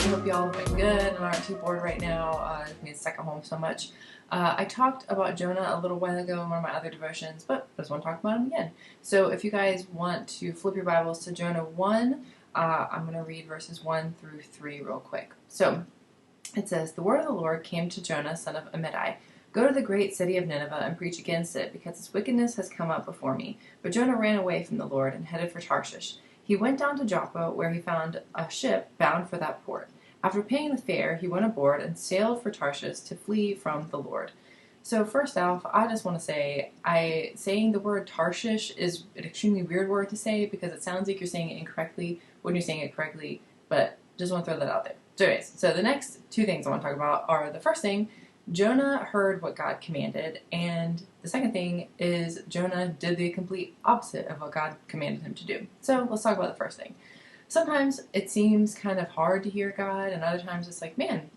I hope y'all have been good and aren't too bored right now. Being stuck at home so much. I talked about Jonah a little while ago in one of my other devotions, but I just want to talk about him again. So if you guys want to flip your Bibles to Jonah 1, I'm going to read verses 1 through 3 real quick. So it says, "The word of the Lord came to Jonah, son of Amittai. Go to the great city of Nineveh and preach against it, because its wickedness has come up before me." But Jonah ran away from the Lord and headed for Tarshish. He went down to Joppa, where he found a ship bound for that port. After paying the fare, he went aboard and sailed for Tarshish to flee from the Lord. So first off, I just want to say, saying the word Tarshish is an extremely weird word to say because it sounds like you're saying it incorrectly when you're saying it correctly, but just want to throw that out there. So anyways, so the next two things I want to talk about are the first thing, Jonah heard what God commanded, and the second thing is Jonah did the complete opposite of what God commanded him to do. So let's talk about the first thing. Sometimes it seems kind of hard to hear God, and other times it's like, man,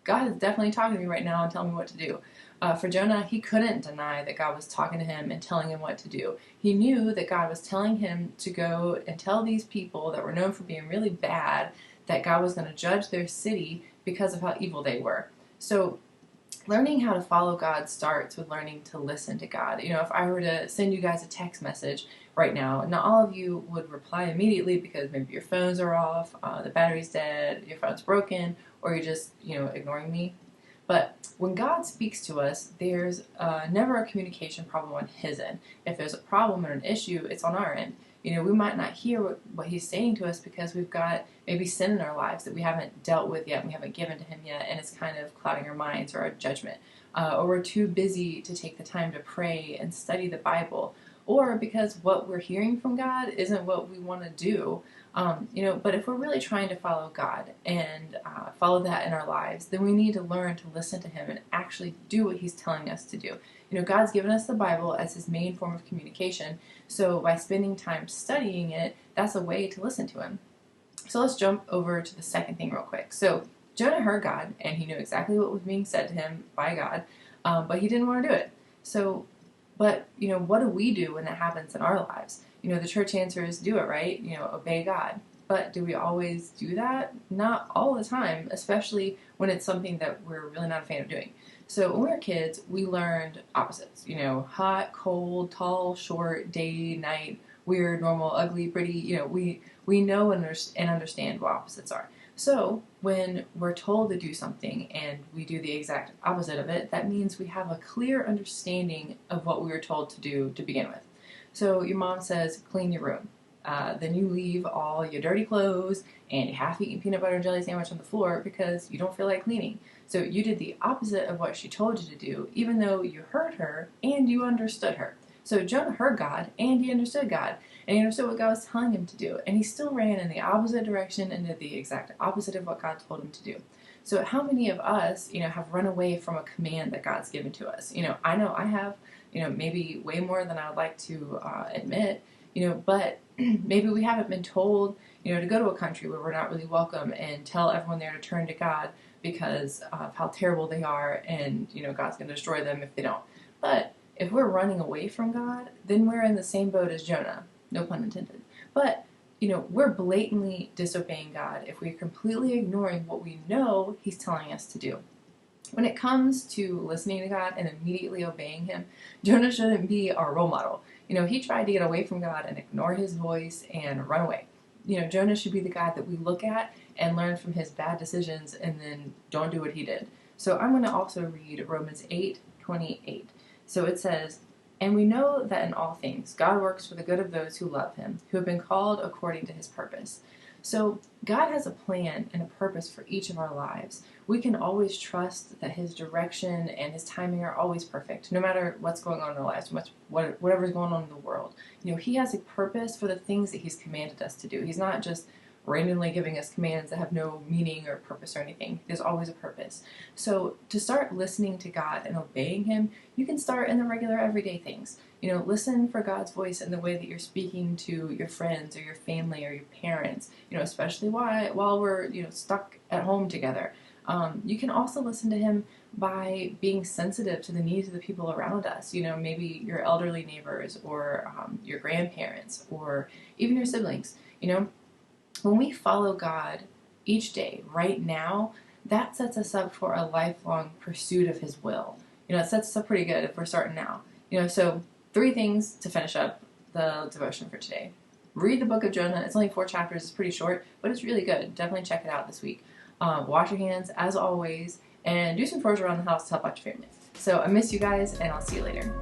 God is definitely talking to me right now and telling me what to do. For Jonah, he couldn't deny that God was talking to him and telling him what to do. He knew that God was telling him to go and tell these people that were known for being really bad that God was going to judge their city because of how evil they were. So learning how to follow God starts with learning to listen to God. You know, if I were to send you guys a text message right now, not all of you would reply immediately because maybe your phones are off, the battery's dead, your phone's broken, or you're just, ignoring me. But when God speaks to us, there's never a communication problem on His end. If there's a problem or an issue, it's on our end. We might not hear what He's saying to us because we've got maybe sin in our lives that we haven't dealt with yet, we haven't given to Him yet, and it's kind of clouding our minds or our judgment. Or we're too busy to take the time to pray and study the Bible. Or because what we're hearing from God isn't what we want to do. But if we're really trying to follow God and follow that in our lives, then we need to learn to listen to Him and actually do what He's telling us to do. God's given us the Bible as His main form of communication, so by spending time studying it, that's a way to listen to Him. So let's jump over to the second thing real quick. So Jonah heard God, and he knew exactly what was being said to him by God, but he didn't want to do it. But what do we do when that happens in our lives? The church answer is do it, right? Obey God. But do we always do that? Not all the time, especially when it's something that we're really not a fan of doing. So when we were kids, we learned opposites. Hot, cold, tall, short, day, night, weird, normal, ugly, pretty. We know and understand what opposites are. So when we're told to do something and we do the exact opposite of it, that means we have a clear understanding of what we were told to do to begin with. So your mom says, clean your room. Then you leave all your dirty clothes and your half-eaten peanut butter and jelly sandwich on the floor because you don't feel like cleaning. So you did the opposite of what she told you to do, even though you heard her and you understood her. So Jonah heard God and he understood God, and he understood what God was telling him to do, and he still ran in the opposite direction and did the exact opposite of what God told him to do. So how many of us, have run away from a command that God's given to us? I know I have, maybe way more than I would like to admit, but maybe we haven't been told, to go to a country where we're not really welcome and tell everyone there to turn to God because of how terrible they are, and, God's going to destroy them if they don't. But if we're running away from God, then we're in the same boat as Jonah. No pun intended. But, we're blatantly disobeying God if we're completely ignoring what we know He's telling us to do. When it comes to listening to God and immediately obeying Him, Jonah shouldn't be our role model. He tried to get away from God and ignore His voice and run away. Jonah should be the guy that we look at and learn from his bad decisions and then don't do what he did. So I'm going to also read Romans 8:28. So it says, "And we know that in all things God works for the good of those who love Him, who have been called according to His purpose." So God has a plan and a purpose for each of our lives. We can always trust that His direction and His timing are always perfect, no matter what's going on in our lives, whatever's going on in the world. He has a purpose for the things that He's commanded us to do. He's not just randomly giving us commands that have no meaning or purpose or anything. There's always a purpose. So to start listening to God and obeying Him, you can start in the regular everyday things. Listen for God's voice in the way that you're speaking to your friends or your family or your parents, especially while we're, stuck at home together. You can also listen to Him by being sensitive to the needs of the people around us. Maybe your elderly neighbors or your grandparents or even your siblings. When we follow God, each day, right now, that sets us up for a lifelong pursuit of His will. It sets us up pretty good if we're starting now. So 3 things to finish up the devotion for today. Read the book of Jonah. It's only 4 chapters. It's pretty short, but it's really good. Definitely check it out this week. Wash your hands, as always, and do some chores around the house to help out your family. So I miss you guys, and I'll see you later.